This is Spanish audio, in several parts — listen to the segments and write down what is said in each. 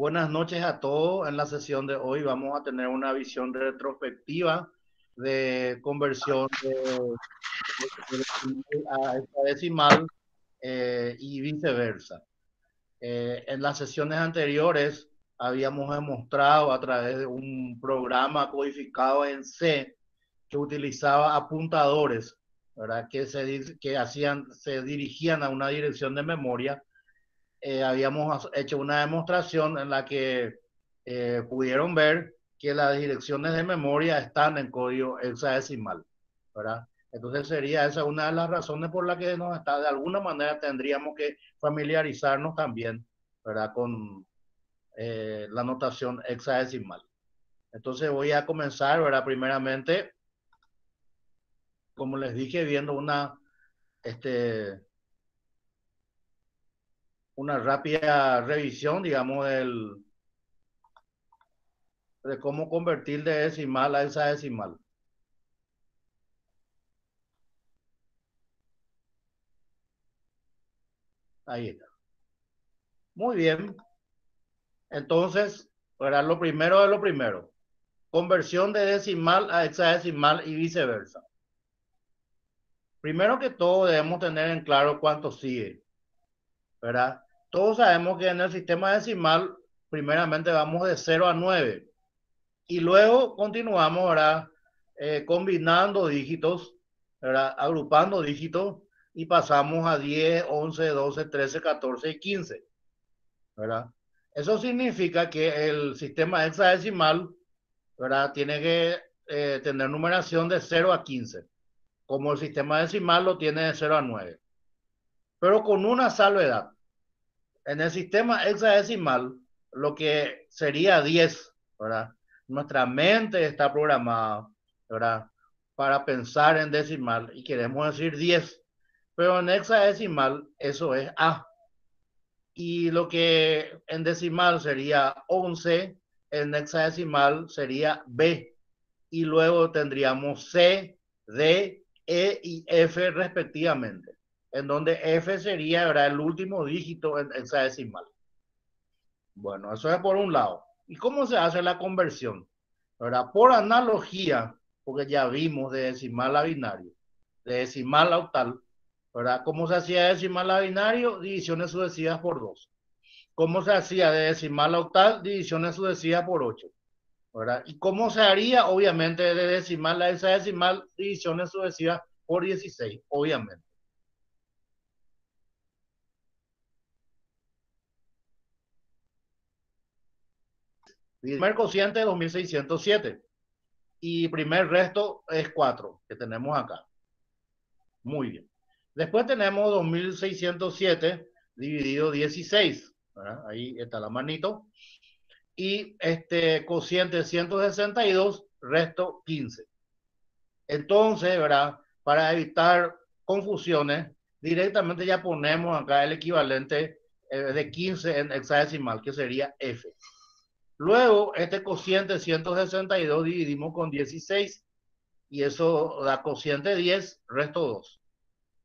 Buenas noches a todos. En la sesión de hoy vamos a tener una visión retrospectiva de conversión a hexadecimal y viceversa. En las sesiones anteriores habíamos demostrado a través de un programa codificado en C que utilizaba apuntadores, ¿verdad? Se dirigían a una dirección de memoria. Habíamos hecho una demostración en la que pudieron ver que las direcciones de memoria están en código hexadecimal, ¿verdad? Entonces sería esa una de las razones por las que de alguna manera tendríamos que familiarizarnos también, ¿verdad? Con la notación hexadecimal. Entonces voy a comenzar, ¿verdad? Primeramente, como les dije, viendo una rápida revisión, digamos, de cómo convertir de decimal a hexadecimal. Ahí está. Muy bien. Entonces, para lo primero de lo primero. Conversión de decimal a hexadecimal y viceversa. Primero que todo, debemos tener en claro cuánto sigue, ¿verdad? Todos sabemos que en el sistema decimal, primeramente vamos de 0 a 9 y luego continuamos, ¿verdad? Combinando dígitos, ¿verdad? Agrupando dígitos y pasamos a 10, 11, 12, 13, 14 y 15, ¿verdad? Eso significa que el sistema hexadecimal, ¿verdad? Tiene que tener numeración de 0 a 15, como el sistema decimal lo tiene de 0 a 9, pero con una salvedad. En el sistema hexadecimal, lo que sería 10, ¿verdad? Nuestra mente está programada, ¿verdad? Para pensar en decimal y queremos decir 10, pero en hexadecimal eso es A. Y lo que en decimal sería 11, en hexadecimal sería B. Y luego tendríamos C, D, E y F respectivamente, en donde F sería, ¿verdad?, el último dígito en hexadecimal. Bueno, eso es por un lado. ¿Y cómo se hace la conversión? ¿Verdad? Por analogía, porque ya vimos de decimal a binario, de decimal a octal, ¿verdad? ¿Cómo se hacía de decimal a binario? Divisiones sucesivas por 2. ¿Cómo se hacía de decimal a octal? Divisiones sucesivas por 8. ¿Verdad? ¿Y cómo se haría? Obviamente de decimal a hexadecimal, divisiones sucesivas por 16, obviamente. Primer cociente 2607 y primer resto es 4, que tenemos acá. Muy bien. Después tenemos 2607 dividido 16, ¿verdad? Ahí está la manito. Y cociente 162, resto 15. Entonces, ¿verdad? Para evitar confusiones, directamente ya ponemos acá el equivalente de 15 en hexadecimal, que sería F. Luego, este cociente 162 dividimos con 16 y eso da cociente 10, resto 2.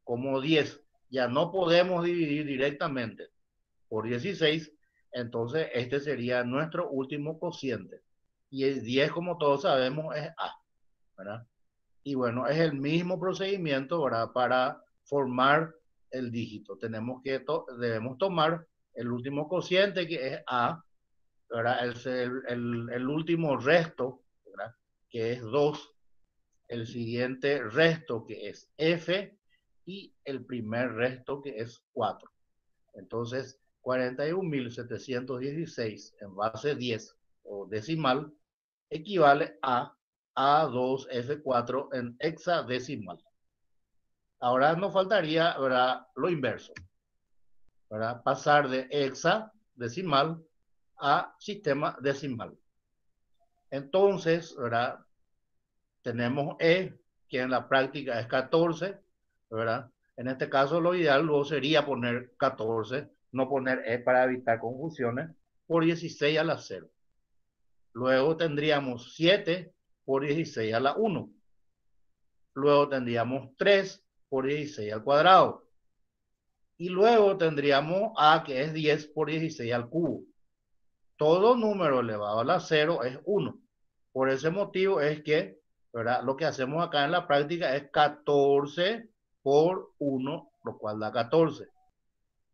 Como 10 ya no podemos dividir directamente por 16, entonces este sería nuestro último cociente. Y el 10, como todos sabemos, es A, ¿verdad? Y bueno, es el mismo procedimiento, ¿verdad? Para formar el dígito. Debemos tomar el último cociente, que es A, ¿verdad? Es el último resto, ¿verdad? Que es 2, el siguiente resto, que es F, y el primer resto, que es 4. Entonces, 41.716 en base 10 o decimal equivale a A2F4 en hexadecimal. Ahora nos faltaría, ¿verdad?, lo inverso, ¿verdad? Pasar de hexadecimal a sistema decimal. Entonces, ¿verdad?, tenemos E, que en la práctica es 14, ¿verdad? En este caso lo ideal luego sería poner 14, no poner E para evitar confusiones, por 16 a la 0. Luego tendríamos 7 por 16 a la 1. Luego tendríamos 3 por 16 al cuadrado. Y luego tendríamos A, que es 10 por 16 al cubo. todo número elevado a la 0 es 1. Por ese motivo es que, ¿verdad? Lo que hacemos acá en la práctica es 14 por 1, lo cual da 14.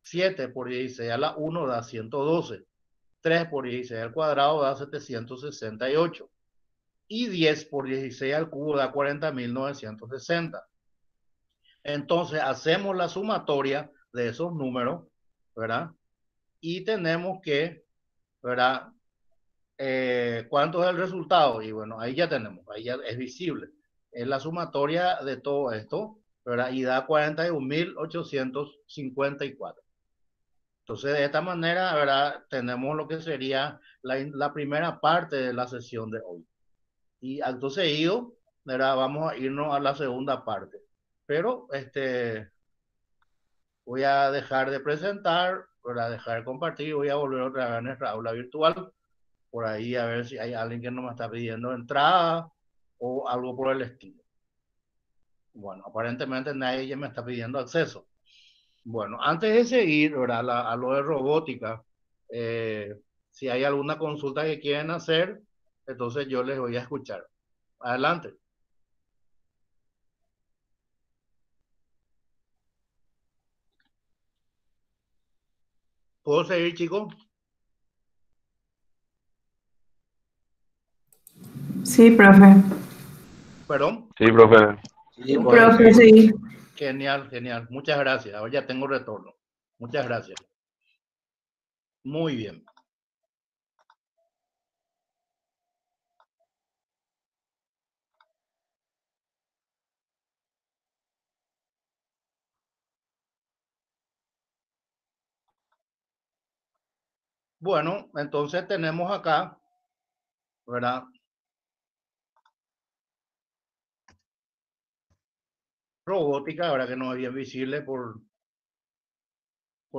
7 por 16 a la 1 da 112. 3 por 16 al cuadrado da 768. Y 10 por 16 al cubo da 40.960. Entonces hacemos la sumatoria de esos números, ¿verdad? Y tenemos que, ¿verdad? ¿Cuánto es el resultado? Y bueno, ahí ya tenemos, ahí ya es visible. Es la sumatoria de todo esto, ¿verdad? Y da 41.854. Entonces, de esta manera, ¿verdad? Tenemos lo que sería la primera parte de la sesión de hoy. Y acto seguido, ¿verdad? Vamos a irnos a la segunda parte. Pero, voy a dejar de presentar, ¿verdad? Dejar de compartir, voy a volver otra vez a nuestra aula virtual por ahí a ver si hay alguien que no me está pidiendo entrada o algo por el estilo. Bueno, aparentemente nadie ya me está pidiendo acceso. Bueno, antes de seguir, ¿verdad? A lo de robótica, si hay alguna consulta que quieren hacer, entonces yo les voy a escuchar. Adelante. ¿Puedo seguir, chicos? Sí, profe. ¿Perdón? Sí, profe. Sí, profe, sí. Genial, genial. Muchas gracias. Ahora ya tengo retorno. Muchas gracias. Muy bien. Bueno, entonces tenemos acá, ¿verdad? Robótica, ¿verdad? Que no es bien visible por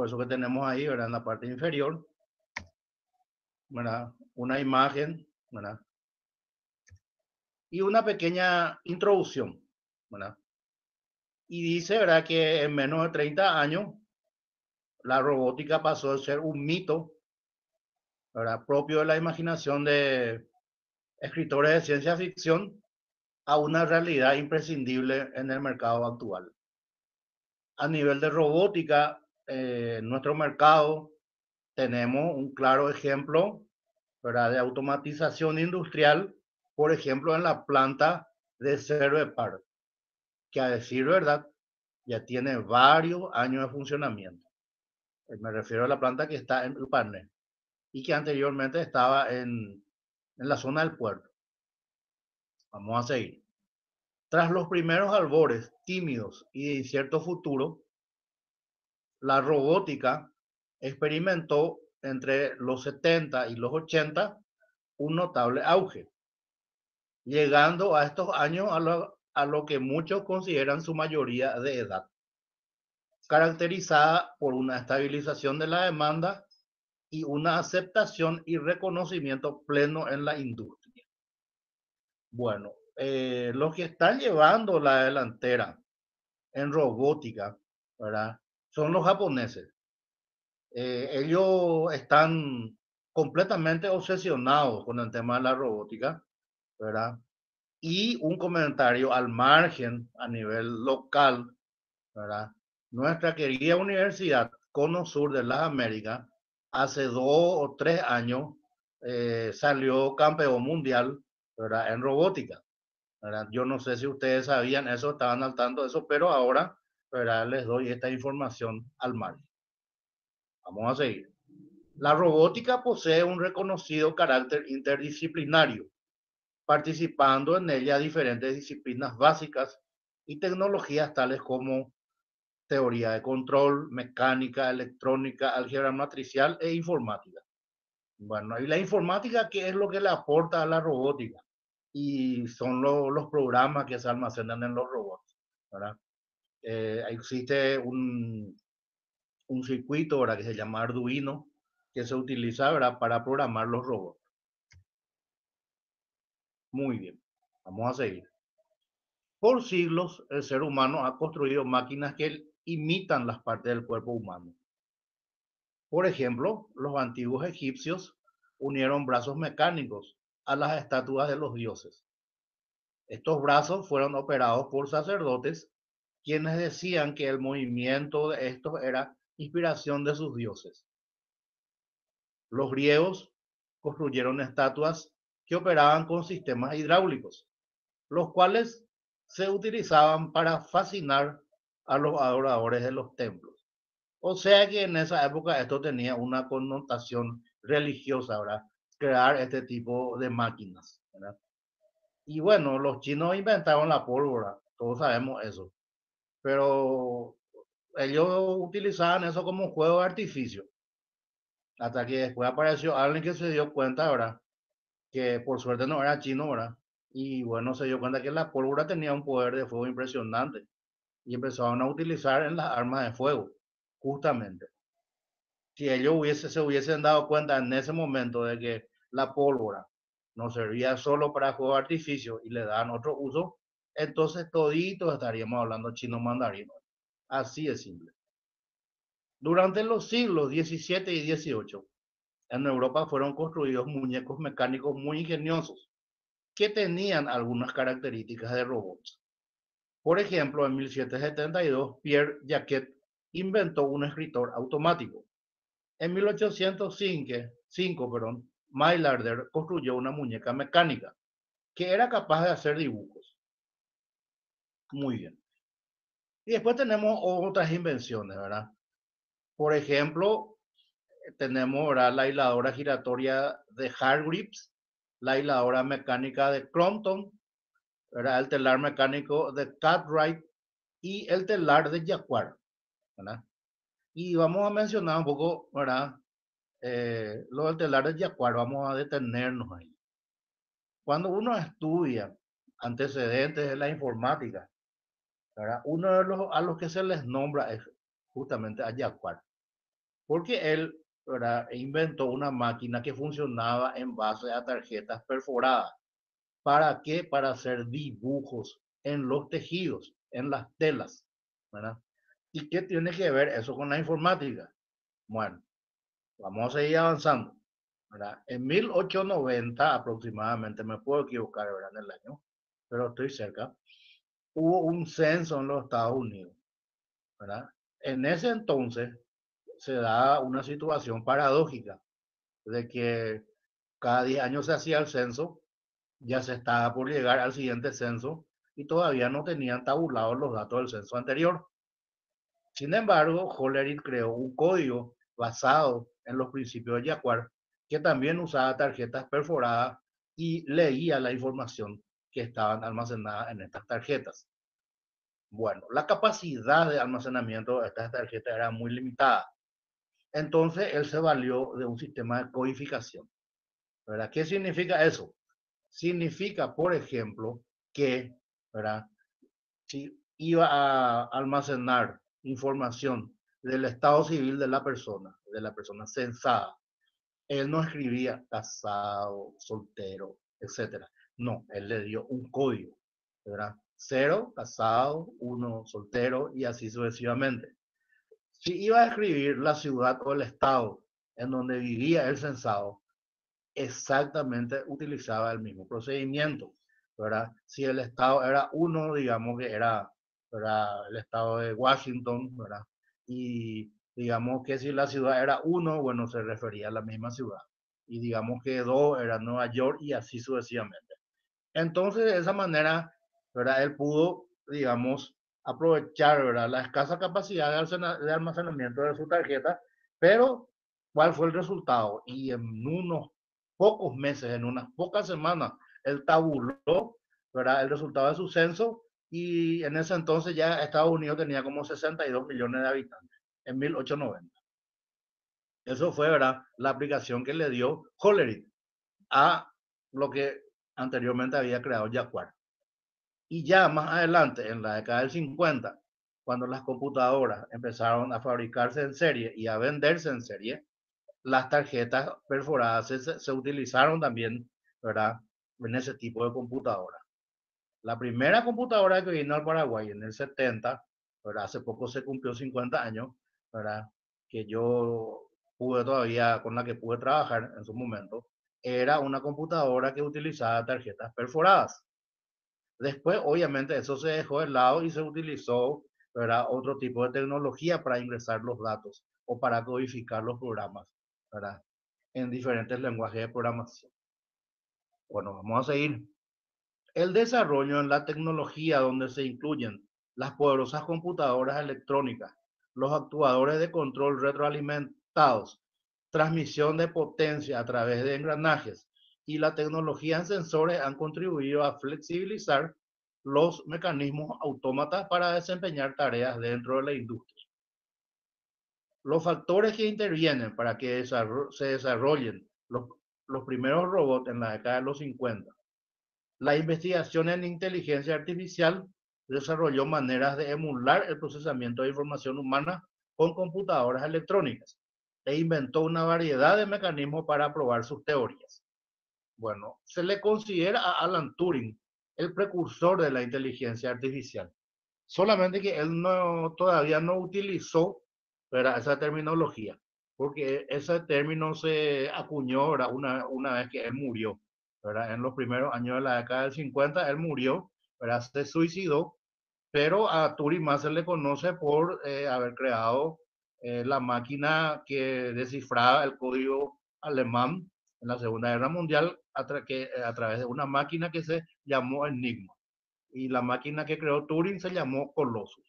eso que tenemos ahí, ¿verdad? En la parte inferior, ¿verdad? Una imagen, ¿verdad? Y una pequeña introducción, ¿verdad? Y dice, ¿verdad? Que en menos de 30 años la robótica pasó de ser un mito, ¿verdad? Propio de la imaginación de escritores de ciencia ficción a una realidad imprescindible en el mercado actual. A nivel de robótica, en nuestro mercado tenemos un claro ejemplo, ¿verdad? De automatización industrial, por ejemplo, en la planta de Cervepar, que a decir verdad, ya tiene varios años de funcionamiento. Me refiero a la planta que está en Uparne y que anteriormente estaba en la zona del puerto. Vamos a seguir. Tras los primeros albores tímidos y de incierto futuro, la robótica experimentó entre los 70 y los 80 un notable auge, llegando a estos años a lo que muchos consideran su mayoría de edad, caracterizada por una estabilización de la demanda y una aceptación y reconocimiento pleno en la industria. Bueno, los que están llevando la delantera en robótica, ¿verdad? Son los japoneses. Ellos están completamente obsesionados con el tema de la robótica, ¿verdad? Y un comentario al margen a nivel local, ¿verdad? Nuestra querida Universidad Cono Sur de las Américas, hace 2 o 3 años salió campeón mundial, ¿verdad? En robótica, ¿verdad? Yo no sé si ustedes sabían eso, estaban al tanto de eso, pero ahora, ¿verdad? Les doy esta información al margen. Vamos a seguir. La robótica posee un reconocido carácter interdisciplinario, participando en ella diferentes disciplinas básicas y tecnologías tales como teoría de control, mecánica, electrónica, álgebra matricial e informática. Bueno, y la informática, ¿qué es lo que le aporta a la robótica? Y son los programas que se almacenan en los robots, ¿verdad? Existe un circuito, ¿verdad? Que se llama Arduino, que se utiliza, ¿verdad? Para programar los robots. Muy bien, vamos a seguir. Por siglos, el ser humano ha construido máquinas que imitan las partes del cuerpo humano. Por ejemplo, los antiguos egipcios unieron brazos mecánicos a las estatuas de los dioses. Estos brazos fueron operados por sacerdotes, quienes decían que el movimiento de estos era inspiración de sus dioses. Los griegos construyeron estatuas que operaban con sistemas hidráulicos, los cuales se utilizaban para fascinar a los adoradores de los templos. O sea que en esa época esto tenía una connotación religiosa, ¿verdad? Crear este tipo de máquinas, ¿verdad? Y bueno, los chinos inventaron la pólvora, todos sabemos eso, pero ellos utilizaban eso como un juego de artificio, hasta que después apareció alguien que se dio cuenta, ¿verdad? Que por suerte no era chino, ¿verdad? Y bueno, se dio cuenta que la pólvora tenía un poder de fuego impresionante y empezaron a utilizar en las armas de fuego, justamente. Si ellos se hubiesen dado cuenta en ese momento de que la pólvora no servía solo para juego de artificio y le daban otro uso, entonces toditos estaríamos hablando chino mandarín. Así de simple. Durante los siglos XVII y XVIII, en Europa fueron construidos muñecos mecánicos muy ingeniosos que tenían algunas características de robots. Por ejemplo, en 1772, Pierre Jacquet inventó un escritor automático. En 1805, Maillarder construyó una muñeca mecánica que era capaz de hacer dibujos. Muy bien. Y después tenemos otras invenciones, ¿verdad? Por ejemplo, tenemos, ¿verdad?, la hiladora giratoria de Hargreaves, la hiladora mecánica de Crompton, ¿verdad?, el telar mecánico de Cartwright y el telar de Jacquard, ¿verdad? Y vamos a mencionar un poco, ¿verdad?, lo del telar de Jacquard, vamos a detenernos ahí. Cuando uno estudia antecedentes de la informática, ¿verdad?, uno de los a los que se les nombra es justamente a Jacquard, porque él, ¿verdad?, inventó una máquina que funcionaba en base a tarjetas perforadas. ¿Para qué? Para hacer dibujos en los tejidos, en las telas, ¿verdad? ¿Y qué tiene que ver eso con la informática? Bueno, vamos a seguir avanzando, ¿verdad? En 1890 aproximadamente, me puedo equivocar, ¿verdad?, en el año, pero estoy cerca, hubo un censo en los Estados Unidos, ¿verdad? En ese entonces se da una situación paradójica de que cada 10 años se hacía el censo, ya se estaba por llegar al siguiente censo y todavía no tenían tabulados los datos del censo anterior. Sin embargo, Hollerith creó un código basado en los principios de Jacquard que también usaba tarjetas perforadas y leía la información que estaban almacenadas en estas tarjetas. Bueno, la capacidad de almacenamiento de estas tarjetas era muy limitada. Entonces, él se valió de un sistema de codificación, ¿verdad? ¿Qué significa eso? Significa, por ejemplo, que, ¿verdad?, si iba a almacenar información del estado civil de la persona censada, él no escribía casado, soltero, etcétera. No, él le dio un código, ¿verdad? 0, casado, 1, soltero y así sucesivamente. Si iba a escribir la ciudad o el estado en donde vivía el censado, exactamente utilizaba el mismo procedimiento, ¿verdad? Si el estado era uno, digamos que era, ¿verdad?, el estado de Washington, ¿verdad? Y digamos que si la ciudad era uno, bueno, se refería a la misma ciudad. Y digamos que dos era Nueva York y así sucesivamente. Entonces, de esa manera, ¿verdad?, él pudo, digamos, aprovechar, ¿verdad?, la escasa capacidad de almacenamiento de su tarjeta, pero ¿cuál fue el resultado? Y en unos pocos meses, en unas pocas semanas, él tabuló, ¿verdad?, el resultado de su censo y en ese entonces ya Estados Unidos tenía como 62 millones de habitantes, en 1890. Eso fue, ¿verdad?, la aplicación que le dio Hollerith a lo que anteriormente había creado Jacquard. Y ya más adelante, en la década del 50, cuando las computadoras empezaron a fabricarse en serie y a venderse en serie, las tarjetas perforadas se utilizaron también, ¿verdad?, en ese tipo de computadora. La primera computadora que vino al Paraguay en el 70, ¿verdad?, hace poco se cumplió 50 años, ¿verdad?, que yo con la que pude trabajar en su momento, era una computadora que utilizaba tarjetas perforadas. Después, obviamente, eso se dejó de lado y se utilizó, ¿verdad?, otro tipo de tecnología para ingresar los datos o para codificar los programas, ¿verdad?, en diferentes lenguajes de programación. Bueno, vamos a seguir. El desarrollo en la tecnología donde se incluyen las poderosas computadoras electrónicas, los actuadores de control retroalimentados, transmisión de potencia a través de engranajes y la tecnología en sensores han contribuido a flexibilizar los mecanismos autómatas para desempeñar tareas dentro de la industria. Los factores que intervienen para que se desarrollen los primeros robots en la década de los 50. La investigación en inteligencia artificial desarrolló maneras de emular el procesamiento de información humana con computadoras electrónicas e inventó una variedad de mecanismos para probar sus teorías. Bueno, se le considera a Alan Turing el precursor de la inteligencia artificial, solamente que él todavía no utilizó, ¿verdad?, esa terminología, porque ese término se acuñó, ¿verdad?, una vez que él murió, ¿verdad? En los primeros años de la década del 50, él murió, ¿verdad?, se suicidó, pero a Turing más se le conoce por haber creado la máquina que descifraba el código alemán en la Segunda Guerra Mundial a través de una máquina que se llamó Enigma. Y la máquina que creó Turing se llamó Colossus.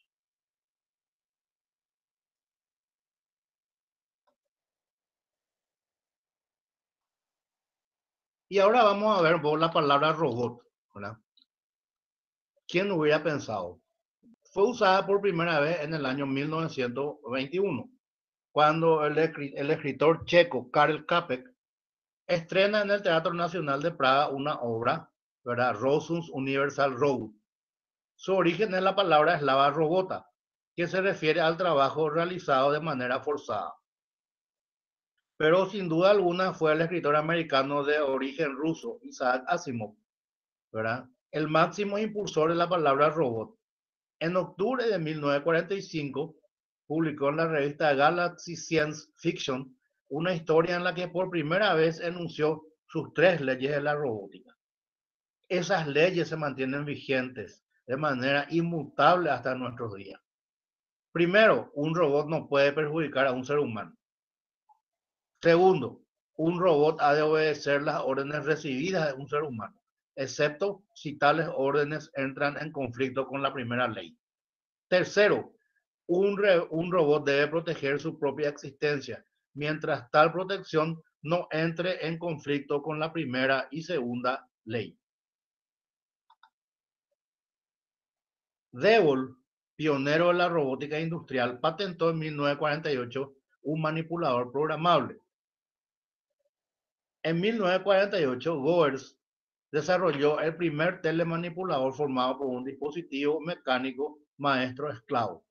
Y ahora vamos a ver vos la palabra robot, ¿verdad? ¿Quién hubiera pensado? Fue usada por primera vez en el año 1921, cuando el escritor checo Karel Čapek estrena en el Teatro Nacional de Praga una obra, ¿verdad?, Rossum's Universal Robot. Su origen es la palabra eslava robota, que se refiere al trabajo realizado de manera forzada. Pero sin duda alguna fue el escritor americano de origen ruso, Isaac Asimov, ¿verdad?, el máximo impulsor de la palabra robot. En octubre de 1945 publicó en la revista Galaxy Science Fiction una historia en la que por primera vez enunció sus 3 leyes de la robótica. Esas leyes se mantienen vigentes de manera inmutable hasta nuestros días. Primero, un robot no puede perjudicar a un ser humano. Segundo, un robot ha de obedecer las órdenes recibidas de un ser humano, excepto si tales órdenes entran en conflicto con la primera ley. Tercero, un robot debe proteger su propia existencia, mientras tal protección no entre en conflicto con la primera y segunda ley. Devol, pionero de la robótica industrial, patentó en 1948 un manipulador programable. En 1948, Goers desarrolló el primer telemanipulador formado por un dispositivo mecánico maestro-esclavo.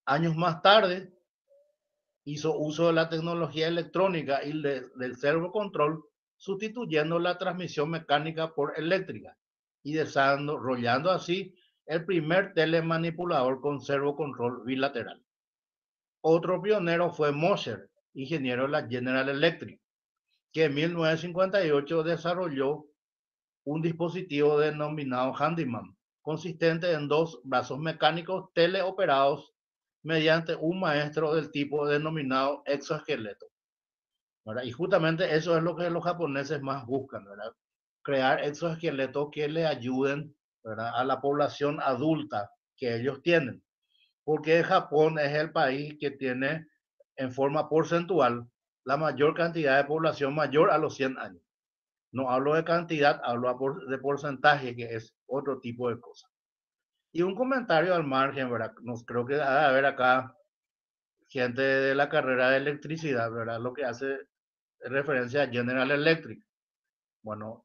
Años más tarde, hizo uso de la tecnología electrónica y del servocontrol, sustituyendo la transmisión mecánica por eléctrica y desarrollando así el primer telemanipulador con servocontrol bilateral. Otro pionero fue Mosher, ingeniero de la General Electric, que en 1958 desarrolló un dispositivo denominado Handyman, consistente en 2 brazos mecánicos teleoperados mediante un maestro del tipo denominado exoesqueleto, ¿verdad? Y justamente eso es lo que los japoneses más buscan, ¿verdad? Crear exoesqueletos que le ayuden, ¿verdad?, a la población adulta que ellos tienen. Porque Japón es el país que tiene en forma porcentual la mayor cantidad de población mayor a los 100 años. No hablo de cantidad, hablo de porcentaje, que es otro tipo de cosa. Y un comentario al margen, ¿verdad? Creo que ha de haber acá gente de la carrera de electricidad, ¿verdad?, lo que hace referencia a General Electric. Bueno,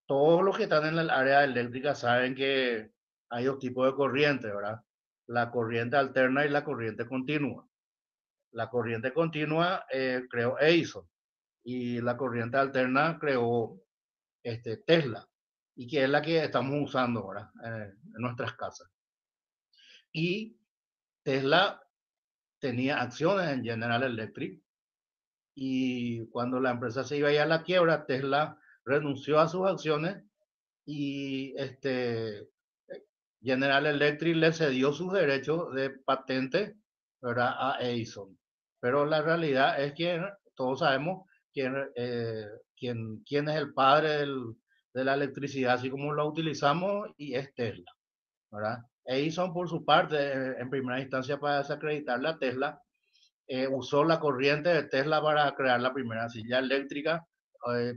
todos los que están en el área eléctrica saben que hay 2 tipos de corriente, ¿verdad? La corriente alterna y la corriente continua. La corriente continua creó Edison y la corriente alterna creó Tesla, y que es la que estamos usando ahora en nuestras casas. Y Tesla tenía acciones en General Electric, y cuando la empresa se iba a ir a la quiebra, Tesla renunció a sus acciones y General Electric le cedió sus derechos de patente, ¿verdad?, a Edison. Pero la realidad es que todos sabemos quién es el padre de la electricidad, así como lo utilizamos, y es Tesla, ¿verdad? Edison, por su parte, en primera instancia, para desacreditar la Tesla, usó la corriente de Tesla para crear la primera silla eléctrica,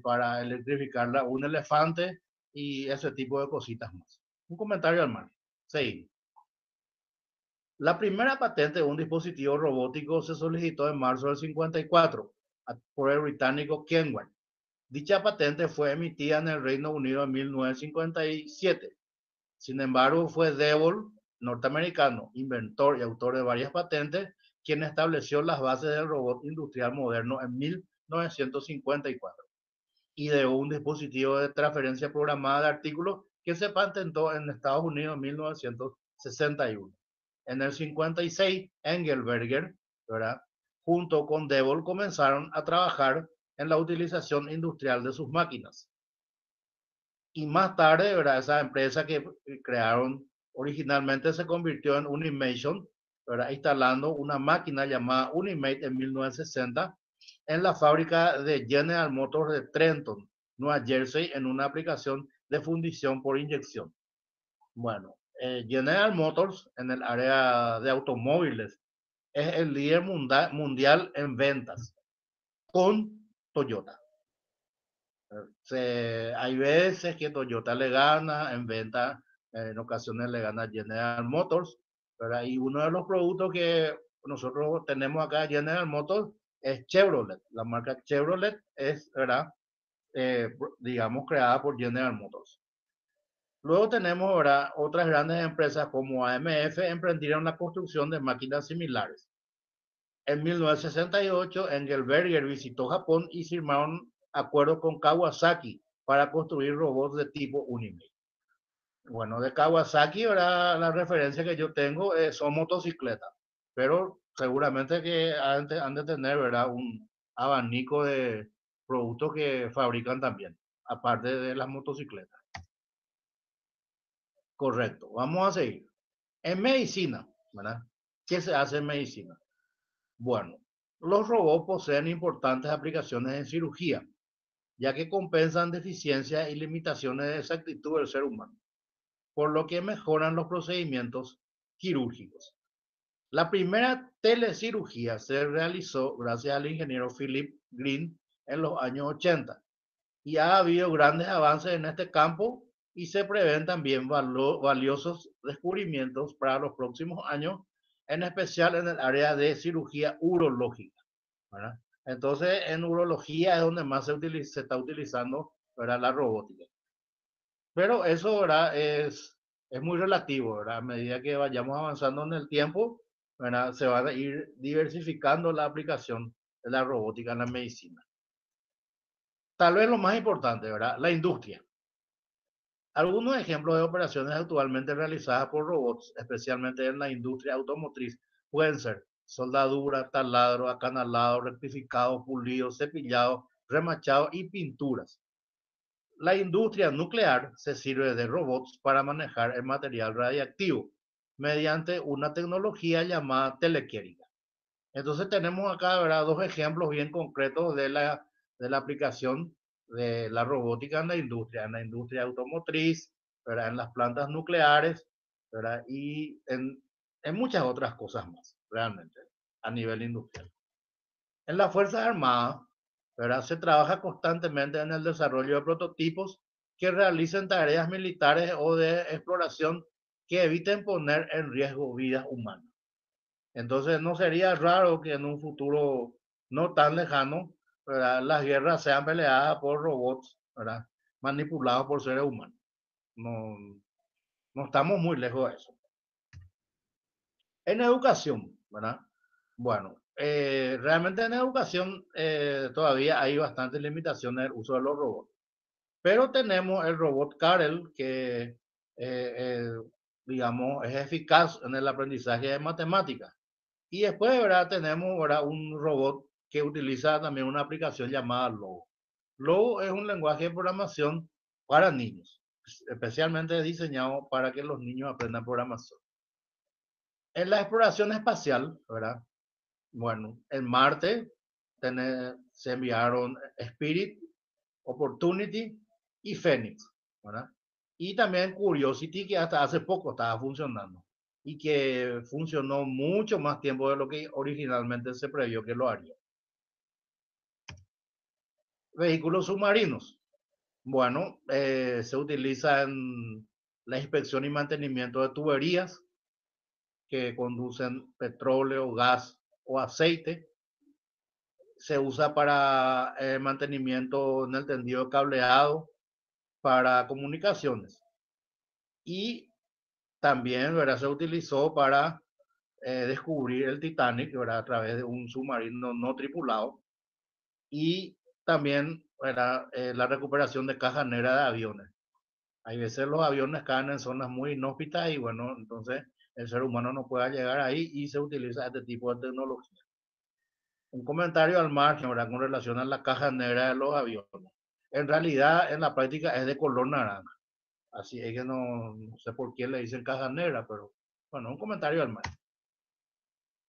para electrificarla, un elefante y ese tipo de cositas más. Un comentario al margen. Sí. La primera patente de un dispositivo robótico se solicitó en marzo del 54 por el británico Kenworth. Dicha patente fue emitida en el Reino Unido en 1957. Sin embargo, fue Devol, norteamericano, inventor y autor de varias patentes, quien estableció las bases del robot industrial moderno en 1954 y de un dispositivo de transferencia programada de artículos que se patentó en Estados Unidos en 1961. En el 56, Engelberger, ¿verdad?, junto con Devol, comenzaron a trabajar en la utilización industrial de sus máquinas. Y más tarde, ¿verdad?, esa empresa que crearon originalmente se convirtió en Unimation, ¿verdad?, instalando una máquina llamada Unimate en 1960 en la fábrica de General Motors de Trenton, Nueva Jersey, en una aplicación de fundición por inyección. Bueno, General Motors en el área de automóviles es el líder mundial en ventas con Toyota. Hay veces que Toyota le gana en venta, en ocasiones le gana General Motors, ¿verdad? Y uno de los productos que nosotros tenemos acá, General Motors, es Chevrolet. La marca Chevrolet es, ¿verdad?, digamos, creada por General Motors. Luego tenemos, ¿verdad?, otras grandes empresas como AMF emprendieron la construcción de máquinas similares. En 1968, Engelberger visitó Japón y firmaron acuerdos con Kawasaki para construir robots de tipo Unimate. Bueno, de Kawasaki, ¿verdad?, la referencia que yo tengo son motocicletas, pero seguramente que han de tener, ¿verdad?, un abanico de productos que fabrican también, aparte de las motocicletas. Correcto, vamos a seguir. En medicina, ¿verdad? ¿Qué se hace en medicina? Bueno, los robots poseen importantes aplicaciones en cirugía, ya que compensan deficiencias y limitaciones de exactitud del ser humano, por lo que mejoran los procedimientos quirúrgicos. La primera telecirugía se realizó gracias al ingeniero Philip Green en los años 80 y ha habido grandes avances en este campo y se prevén también valiosos descubrimientos para los próximos años, en especial en el área de cirugía urológica, ¿verdad? Entonces, en urología es donde más se está utilizando, ¿verdad?, la robótica. Pero eso, ¿verdad?, es muy relativo, ¿verdad? A medida que vayamos avanzando en el tiempo, ¿verdad?, se va a ir diversificando la aplicación de la robótica en la medicina. Tal vez lo más importante, ¿verdad?, la industria. Algunos ejemplos de operaciones actualmente realizadas por robots, especialmente en la industria automotriz, pueden ser soldadura, taladro, acanalado, rectificado, pulido, cepillado, remachado y pinturas. La industria nuclear se sirve de robots para manejar el material radiactivo mediante una tecnología llamada telequiérica. Entonces tenemos acá, ¿verdad?, dos ejemplos bien concretos de la aplicación de la robótica en la industria automotriz, ¿verdad?, en las plantas nucleares, ¿verdad?, y en muchas otras cosas más, realmente, a nivel industrial. En las Fuerzas Armadas, ¿verdad?, se trabaja constantemente en el desarrollo de prototipos que realicen tareas militares o de exploración que eviten poner en riesgo vidas humanas. Entonces no sería raro que en un futuro no tan lejano, ¿verdad?, las guerras sean peleadas por robots, ¿verdad?, manipulados por seres humanos. No, no estamos muy lejos de eso. En educación, ¿verdad? Bueno, realmente en educación todavía hay bastantes limitaciones del uso de los robots. Pero tenemos el robot Karel que, digamos, es eficaz en el aprendizaje de matemáticas. Y después, ¿verdad? Tenemos, ¿verdad? Un robot que utiliza también una aplicación llamada Logo. Logo es un lenguaje de programación para niños, especialmente diseñado para que los niños aprendan programación. En la exploración espacial, ¿verdad? Bueno, en Marte se enviaron Spirit, Opportunity y Phoenix, ¿verdad? Y también Curiosity, que hasta hace poco estaba funcionando y que funcionó mucho más tiempo de lo que originalmente se previó que lo haría. Vehículos submarinos. Bueno, se utiliza en la inspección y mantenimiento de tuberías que conducen petróleo, gas o aceite. Se usa para mantenimiento en el tendido de cableado, para comunicaciones. Y también, ¿verdad? Se utilizó para descubrir el Titanic, ¿verdad? A través de un submarino no tripulado. Y también, ¿verdad? La recuperación de cajas negras de aviones. Hay veces los aviones caen en zonas muy inhóspitas y bueno, entonces el ser humano no puede llegar ahí y se utiliza este tipo de tecnología. Un comentario al margen, ¿verdad? Con relación a la caja negra de los aviones. En realidad, en la práctica es de color naranja. Así es que no sé por qué le dicen caja negra, pero bueno, un comentario al margen.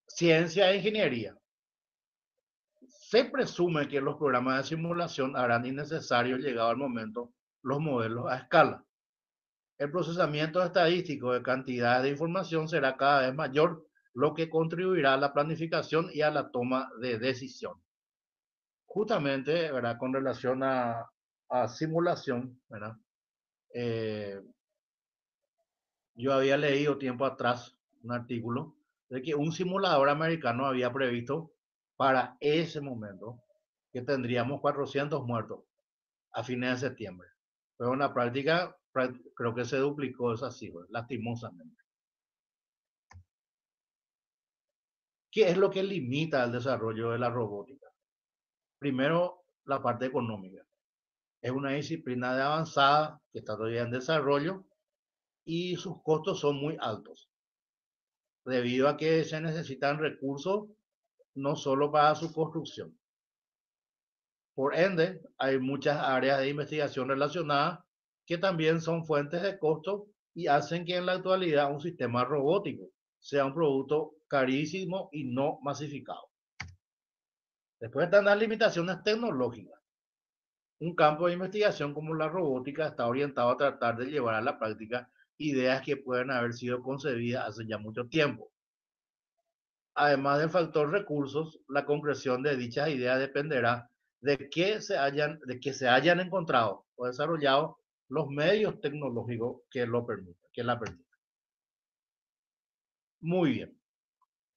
Ciencia e ingeniería. Se presume que los programas de simulación harán innecesario, llegado el momento, los modelos a escala. El procesamiento estadístico de cantidades de información será cada vez mayor, lo que contribuirá a la planificación y a la toma de decisión. Justamente, ¿verdad? Con relación a simulación, ¿verdad? Yo había leído tiempo atrás un artículo de que un simulador americano había previsto para ese momento que tendríamos 400 muertos a fines de septiembre. Pero en la práctica creo que se duplicó esa cifra, lastimosamente. ¿Qué es lo que limita el desarrollo de la robótica? Primero, la parte económica. Es una disciplina de avanzada que está todavía en desarrollo y sus costos son muy altos, debido a que se necesitan recursos no solo para su construcción. Por ende, hay muchas áreas de investigación relacionadas que también son fuentes de costo y hacen que en la actualidad un sistema robótico sea un producto carísimo y no masificado. Después están las limitaciones tecnológicas. Un campo de investigación como la robótica está orientado a tratar de llevar a la práctica ideas que pueden haber sido concebidas hace ya mucho tiempo. Además del factor recursos, la concreción de dichas ideas dependerá de que se hayan encontrado o desarrollado los medios tecnológicos que lo permitan, que la permitan. Muy bien.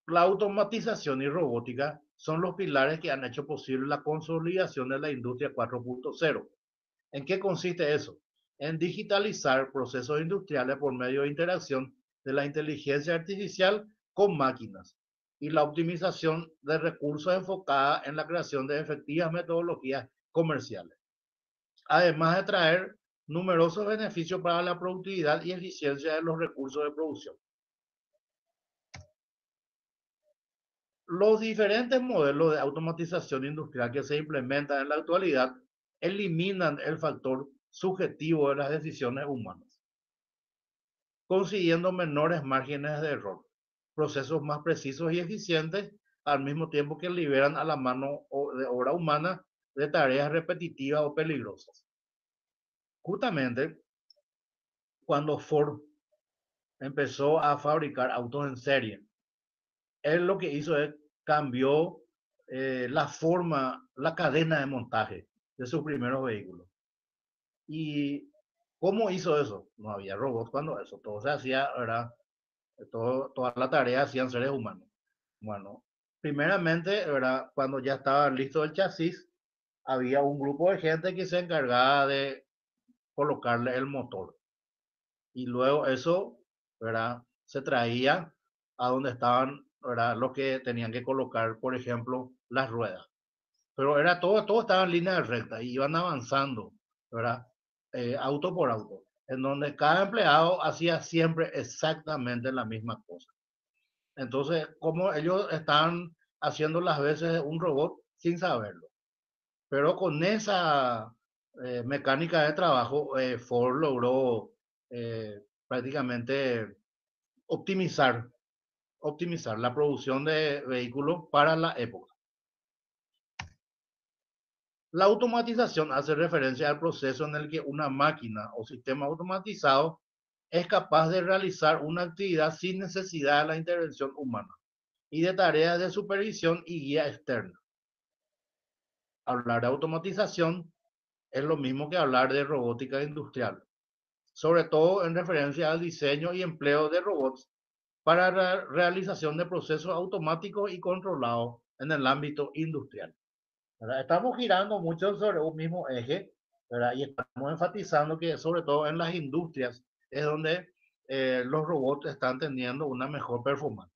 La automatización y robótica son los pilares que han hecho posible la consolidación de la industria 4.0. ¿En qué consiste eso? En digitalizar procesos industriales por medio de interacción de la inteligencia artificial con máquinas y la optimización de recursos enfocada en la creación de efectivas metodologías comerciales, además de traer numerosos beneficios para la productividad y eficiencia de los recursos de producción. Los diferentes modelos de automatización industrial que se implementan en la actualidad eliminan el factor subjetivo de las decisiones humanas, consiguiendo menores márgenes de error, procesos más precisos y eficientes, al mismo tiempo que liberan a la mano de obra humana de tareas repetitivas o peligrosas. Justamente cuando Ford empezó a fabricar autos en serie, él lo que hizo es cambió la forma, la cadena de montaje de sus primeros vehículos. ¿Y cómo hizo eso? No había robots cuando eso, todo se hacía, ¿verdad? Toda la tarea hacían seres humanos. Bueno, primeramente, ¿verdad? Cuando ya estaba listo el chasis, había un grupo de gente que se encargaba de colocarle el motor. Y luego eso, ¿verdad? Se traía a donde estaban, ¿verdad? Los que tenían que colocar, por ejemplo, las ruedas. Pero era todo estaba en línea recta y iban avanzando, ¿verdad? Auto por auto, en donde cada empleado hacía siempre exactamente la misma cosa. Entonces, como ellos están haciendo las veces de un robot sin saberlo. Pero con esa mecánica de trabajo, Ford logró prácticamente optimizar, optimizar la producción de vehículos para la época. La automatización hace referencia al proceso en el que una máquina o sistema automatizado es capaz de realizar una actividad sin necesidad de la intervención humana y de tareas de supervisión y guía externa. Hablar de automatización es lo mismo que hablar de robótica industrial, sobre todo en referencia al diseño y empleo de robots para la realización de procesos automáticos y controlados en el ámbito industrial. ¿Verdad? Estamos girando mucho sobre un mismo eje, ¿verdad? Y estamos enfatizando que sobre todo en las industrias es donde los robots están teniendo una mejor performance.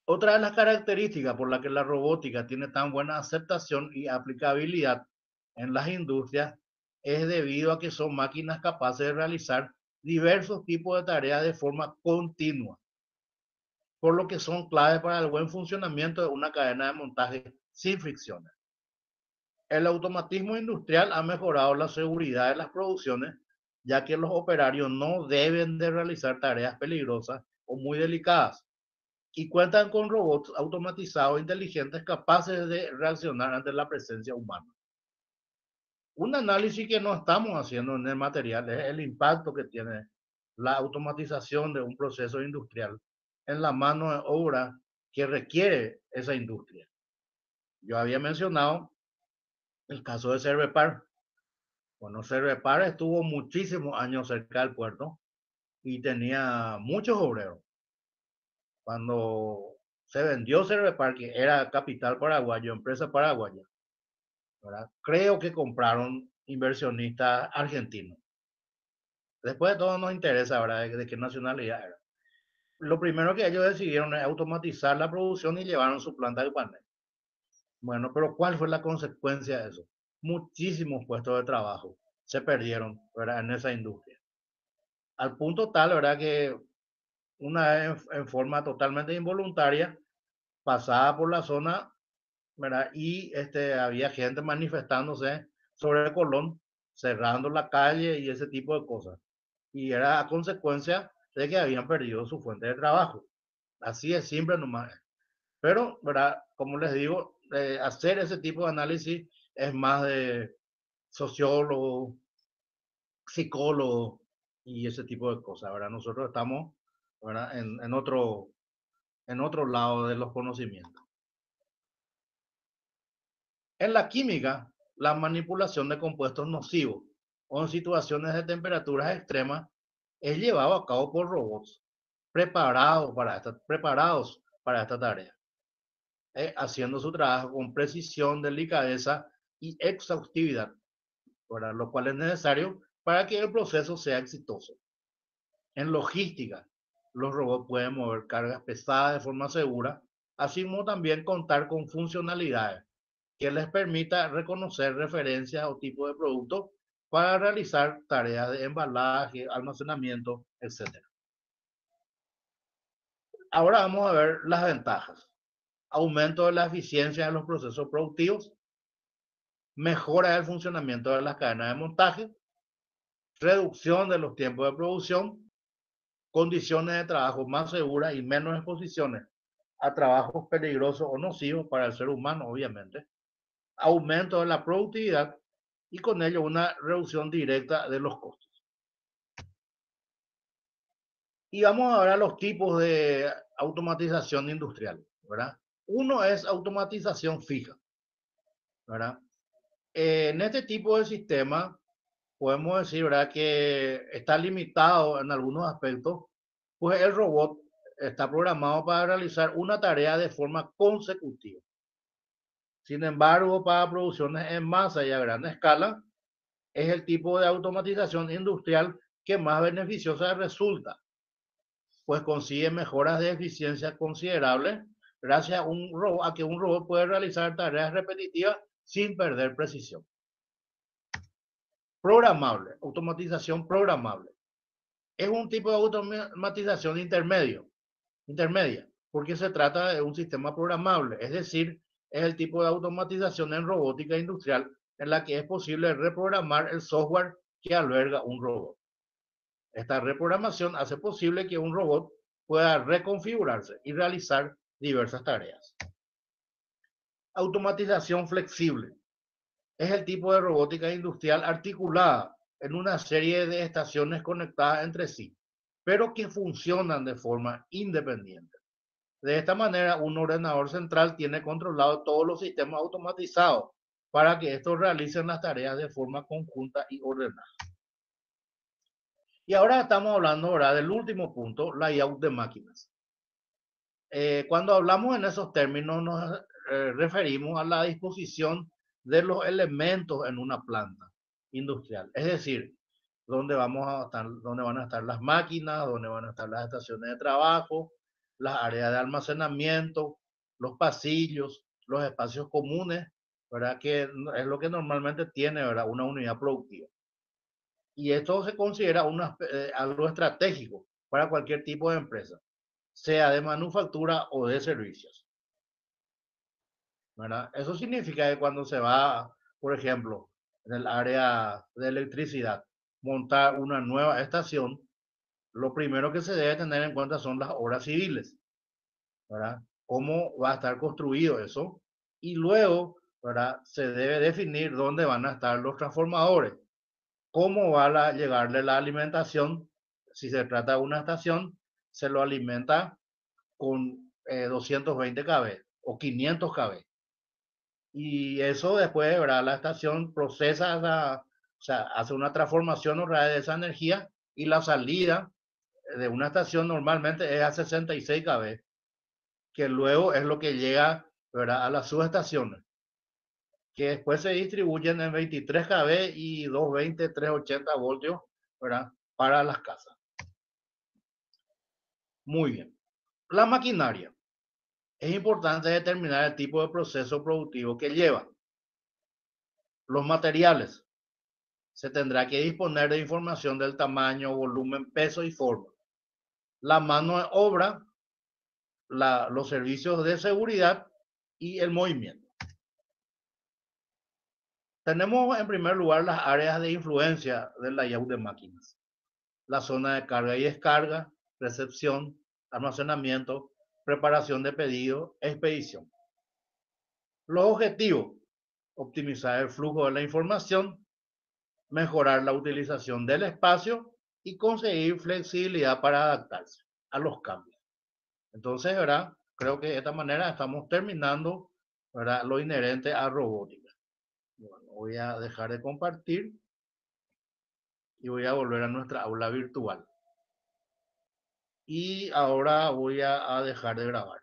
Otra de las características por las que la robótica tiene tan buena aceptación y aplicabilidad en las industrias es debido a que son máquinas capaces de realizar diversos tipos de tareas de forma continua, por lo que son claves para el buen funcionamiento de una cadena de montaje sin fricciones. El automatismo industrial ha mejorado la seguridad de las producciones, ya que los operarios no deben de realizar tareas peligrosas o muy delicadas y cuentan con robots automatizados inteligentes capaces de reaccionar ante la presencia humana. Un análisis que no estamos haciendo en el material es el impacto que tiene la automatización de un proceso industrial en la mano de obra que requiere esa industria. Yo había mencionado el caso de Cervepar. Bueno, Cervepar estuvo muchísimos años cerca del puerto y tenía muchos obreros. Cuando se vendió Cervepar, que era capital paraguayo, empresa paraguaya, ¿verdad? Creo que compraron inversionistas argentinos. Después de todo nos interesa, ¿verdad? De qué nacionalidad era. Lo primero que ellos decidieron es automatizar la producción y llevaron su planta de panel. Bueno, pero ¿cuál fue la consecuencia de eso? Muchísimos puestos de trabajo se perdieron, ¿verdad? En esa industria. Al punto tal, ¿verdad? Que una vez en forma totalmente involuntaria, pasaba por la zona, ¿verdad? Y había gente manifestándose sobre el Colón, cerrando la calle y ese tipo de cosas. Y era a consecuencia de que habían perdido su fuente de trabajo. Así es simple nomás. Pero, ¿verdad? Como les digo, hacer ese tipo de análisis es más de sociólogo, psicólogo y ese tipo de cosas, ¿verdad? Nosotros estamos, ¿verdad? En otro lado de los conocimientos. En la química, la manipulación de compuestos nocivos o en situaciones de temperaturas extremas es llevado a cabo por robots preparados para esta tarea, haciendo su trabajo con precisión, delicadeza y exhaustividad, ¿verdad? Lo cual es necesario para que el proceso sea exitoso. En logística, los robots pueden mover cargas pesadas de forma segura, así como también contar con funcionalidades que les permita reconocer referencias o tipos de productos para realizar tareas de embalaje, almacenamiento, etc. Ahora vamos a ver las ventajas. Aumento de la eficiencia de los procesos productivos, mejora del funcionamiento de las cadenas de montaje, reducción de los tiempos de producción, condiciones de trabajo más seguras y menos exposiciones a trabajos peligrosos o nocivos para el ser humano, obviamente, aumento de la productividad y con ello una reducción directa de los costos. Y vamos a ver los tipos de automatización industrial, ¿verdad? Uno es automatización fija, ¿verdad? En este tipo de sistema podemos decir, ¿verdad? Que está limitado en algunos aspectos, pues el robot está programado para realizar una tarea de forma consecutiva. Sin embargo, para producciones en masa y a gran escala, es el tipo de automatización industrial que más beneficiosa resulta, pues consigue mejoras de eficiencia considerables gracias a que un robot puede realizar tareas repetitivas sin perder precisión. Programable, automatización programable. es un tipo de automatización intermedia, porque se trata de un sistema programable, es decir, es el tipo de automatización en robótica industrial en la que es posible reprogramar el software que alberga un robot. Esta reprogramación hace posible que un robot pueda reconfigurarse y realizar diversas tareas. Automatización flexible. Es el tipo de robótica industrial articulada en una serie de estaciones conectadas entre sí, pero que funcionan de forma independiente. De esta manera, un ordenador central tiene controlado todos los sistemas automatizados para que estos realicen las tareas de forma conjunta y ordenada. Y ahora estamos hablando ahora del último punto, layout de máquinas. Cuando hablamos en esos términos nos referimos a la disposición de los elementos en una planta industrial. Es decir, dónde van a estar las máquinas, dónde van a estar las estaciones de trabajo, las áreas de almacenamiento, los pasillos, los espacios comunes, ¿verdad? Que es lo que normalmente tiene, ¿verdad? Una unidad productiva. Y esto se considera algo estratégico para cualquier tipo de empresa, sea de manufactura o de servicios, ¿verdad? Eso significa que cuando se va, por ejemplo, en el área de electricidad, montar una nueva estación, lo primero que se debe tener en cuenta son las obras civiles, ¿verdad? Cómo va a estar construido eso. Y luego, ¿verdad? Se debe definir dónde van a estar los transformadores, cómo va a llegarle la alimentación. Si se trata de una estación, se lo alimenta con 220 kV o 500 kV. Y eso después, ¿verdad? La estación procesa, o sea, hace una transformación de esa energía y la salida de una estación normalmente es a 66 kV, que luego es lo que llega, ¿verdad? A las subestaciones, que después se distribuyen en 23 kV y 220, 380 voltios, ¿verdad? Para las casas. Muy bien. La maquinaria. Es importante determinar el tipo de proceso productivo que lleva. Los materiales. Se tendrá que disponer de información del tamaño, volumen, peso y forma. La mano de obra, los servicios de seguridad y el movimiento. Tenemos en primer lugar las áreas de influencia del layout de máquinas. La zona de carga y descarga, recepción, almacenamiento, preparación de pedido, expedición. Los objetivos: optimizar el flujo de la información, mejorar la utilización del espacio y conseguir flexibilidad para adaptarse a los cambios. Entonces, ¿verdad? Creo que de esta manera estamos terminando, ¿verdad? Lo inherente a robótica. Bueno, voy a dejar de compartir y voy a volver a nuestra aula virtual. Y ahora voy a dejar de grabar.